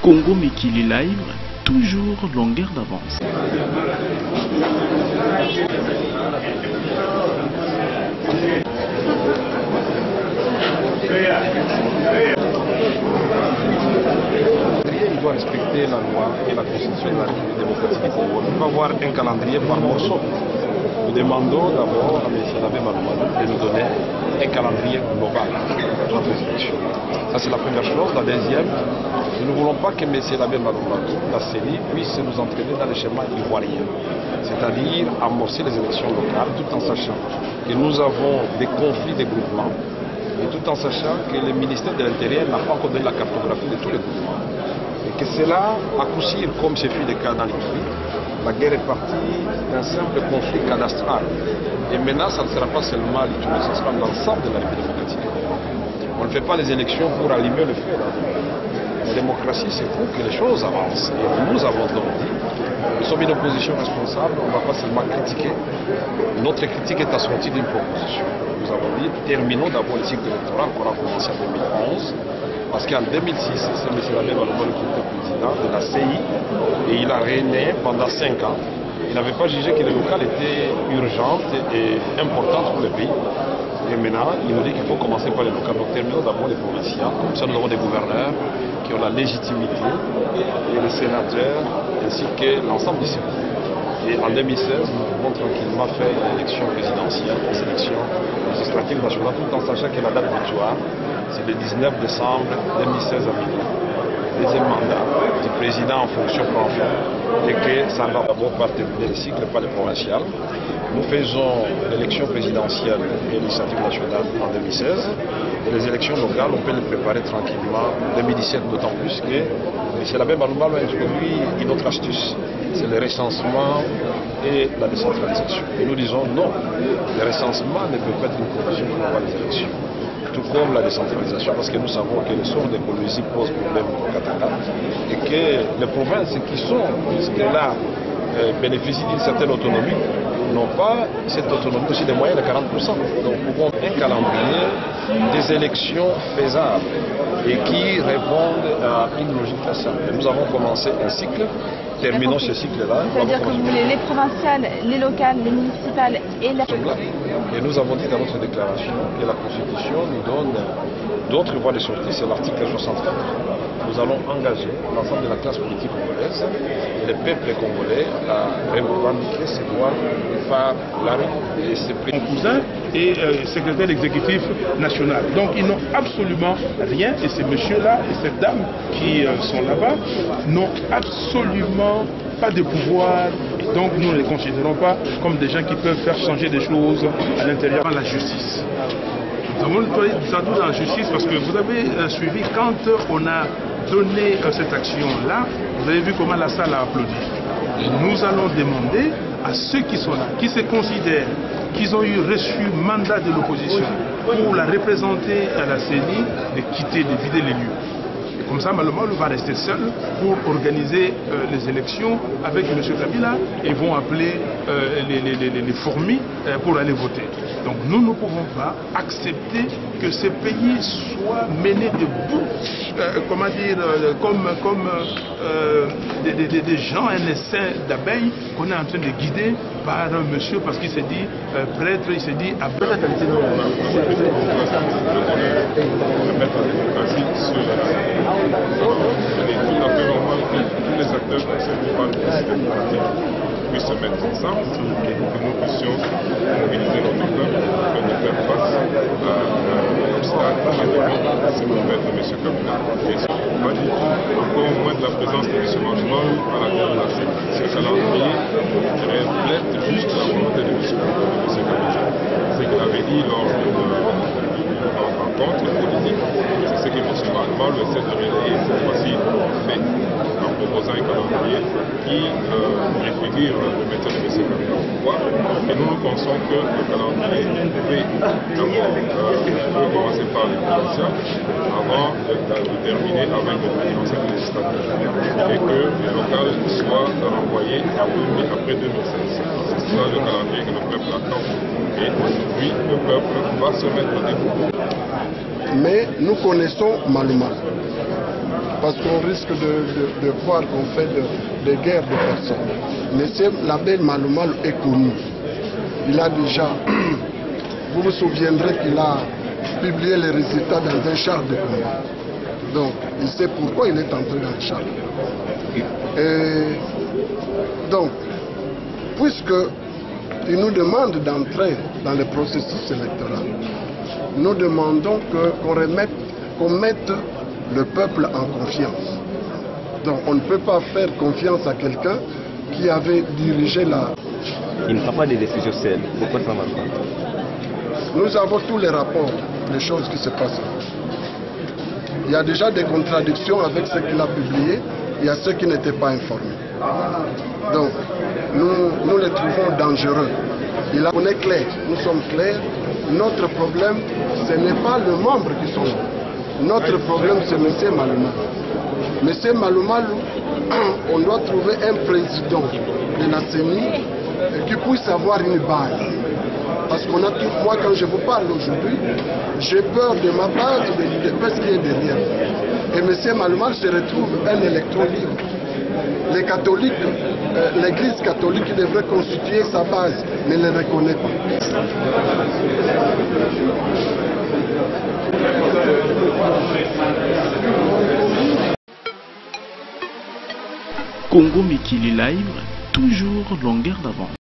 Congo Mikili Live, toujours longueur d'avance. Il doit respecter la loi et la constitution de la République démocratique du Congo. On ne peut pas avoir un calendrier par morceau. Nous demandons d'abord à M. Labé Maloumalo de nous donner un calendrier global de toutes les élections. Ça, c'est la première chose. La deuxième, nous ne voulons pas que M. Labé Maloumalo, la CENI, puisse nous entraîner dans le schéma ivoirien, c'est-à-dire amorcer les élections locales, tout en sachant que nous avons des conflits de groupements et tout en sachant que le ministère de l'Intérieur n'a pas encore donné la cartographie de tous les groupements. Et que cela, à coup sûr, comme ce fut le cas dans l'Italie, la guerre est partie d'un simple conflit cadastral. Et maintenant, ça ne sera pas seulement l'Italie, ce sera l'ensemble de la République démocratique. On ne fait pas les élections pour allumer le feu. La démocratie, c'est pour que les choses avancent. Et nous avons donc dit, nous sommes une opposition responsable, on ne va pas seulement critiquer. Notre critique est assortie d'une proposition. Nous avons dit, terminons d'abord le cycle électoral qu'on a commencé en 2011. Parce qu'en 2006, c'est M. Labé Maloumalo qui était président de la CI et il a régné pendant 5 ans. Il n'avait pas jugé que les locales étaient urgentes et importantes pour le pays. Et maintenant, il nous dit qu'il faut commencer par les locales. Donc terminons d'abord les provinciaux. Comme ça, nous avons des gouverneurs qui ont la légitimité et les sénateurs ainsi que l'ensemble du circuit. Et en 2016, nous pouvons tranquillement faire l'élection présidentielle, les élections législatives nationales, tout en sachant que la date butoir, c'est le 19 décembre 2016 à minuit. Deuxième mandat du président en fonction pour enfants et que ça va d'abord par terminer le cycle, pas le provincial. Nous faisons l'élection présidentielle et législative nationale en 2016 et les élections locales, on peut les préparer tranquillement en 2017, d'autant plus que M. Labé Maloumalo a introduit une autre astuce, c'est le recensement et la décentralisation. Et nous disons non, le recensement ne peut pas être une condition pour avoir les élections. Tout comme la décentralisation, parce que nous savons que le sort de Colombie pose problème au Katanga et que les provinces qui sont jusque-là bénéficient d'une certaine autonomie n'ont pas cette autonomie aussi des moyens de 40%. Donc nous avons un calendrier des élections faisables et qui répondent à une logique très simple. Nous avons commencé un cycle, terminons ce cycle-là. C'est-à-dire que vous voulez les provinciales, les locales, les municipales et la... Et nous avons dit dans notre déclaration que la Constitution nous donne d'autres voies de sortie, c'est l'article 64. Nous allons engager l'ensemble de la classe politique congolaise, le peuple congolais, à revendiquer ses droits par la rue et ses prix. Mon cousin est secrétaire exécutif national. Donc ils n'ont absolument rien, et ces messieurs-là et cette dame qui sont là-bas n'ont absolument pas de pouvoir. Et donc nous ne les considérons pas comme des gens qui peuvent faire changer des choses à l'intérieur de la justice. Nous avons nettoyé dans la justice parce que vous avez suivi quand on a donné cette action-là, vous avez vu comment la salle a applaudi. Et nous allons demander à ceux qui sont là, qui se considèrent qu'ils ont reçu mandat de l'opposition pour la représenter à la CENI, de quitter, de vider les lieux. Et comme ça, Maloumalo va rester seul pour organiser les élections avec M. Kabila et vont appeler les fourmis pour aller voter. Donc nous ne pouvons pas accepter que ce pays soit mené de bout, comment dire, comme des gens, un essaim d'abeilles qu'on est en train de guider par un monsieur parce qu'il s'est dit prêtre, il s'est dit abbé. Il est tout à fait normal que tous les acteurs concernés par le système politique puissent se mettre ensemble et que nous puissions mobiliser notre peuple pour nous faire face à l'obstacle qui est c'est le maître de M. Kabila. Et pas du tout, encore moins de la présence de M. Maloumalo à la tête de la CENI. Ce calendrier reflète juste la volonté de M. Kabila. C'est qu'il avait dit lors de rencontre politique, c'est ce que M. Maloumalo essaie de relayer cette fois-ci fait en proposant un calendrier qui préfigure le méthode de M. Kabila au pouvoir. Et nous pensons que le calendrier devait d'abord commencer par les provinciales avant de terminer avec le présidentiel législatif et que les locales soient renvoyées après 2016. C'est ça le calendrier que le peuple attend. Et aujourd'hui, le peuple va se mettre au début. Mais nous connaissons Maloumalo. parce qu'on risque de croire qu'on fait des guerres de personnes. Monsieur l'abbé Malumalu est connu. Il a déjà, vous vous souviendrez qu'il a publié les résultats dans un char de combat. Donc, il sait pourquoi il est entré dans le char. Et donc, puisque il nous demande d'entrer dans le processus électoral, nous demandons qu'on mette le peuple en confiance. Donc on ne peut pas faire confiance à quelqu'un qui avait dirigé la... Il ne prend pas des décisions seules. Pourquoi ça ne va pas? Nous avons tous les rapports, les choses qui se passent. Il y a déjà des contradictions avec ce qu'il a publié. Il y a ceux qui n'étaient pas informés. Donc nous les trouvons dangereux. On est clair, nous sommes clairs. Notre problème, ce n'est pas le membre qui sont là. Notre problème, c'est M. Malumalu. M. Malumalu, on doit trouver un président de la CENI qui puisse avoir une base. Parce qu'on a tout, moi, quand je vous parle aujourd'hui, j'ai peur de ma base et de ce qui est derrière. Et M. Malumalu se retrouve un électron libre. Les catholiques, l'église catholique qui devrait constituer sa base ne le reconnaît pas. Congo Mikili Live, toujours longueur d'avance.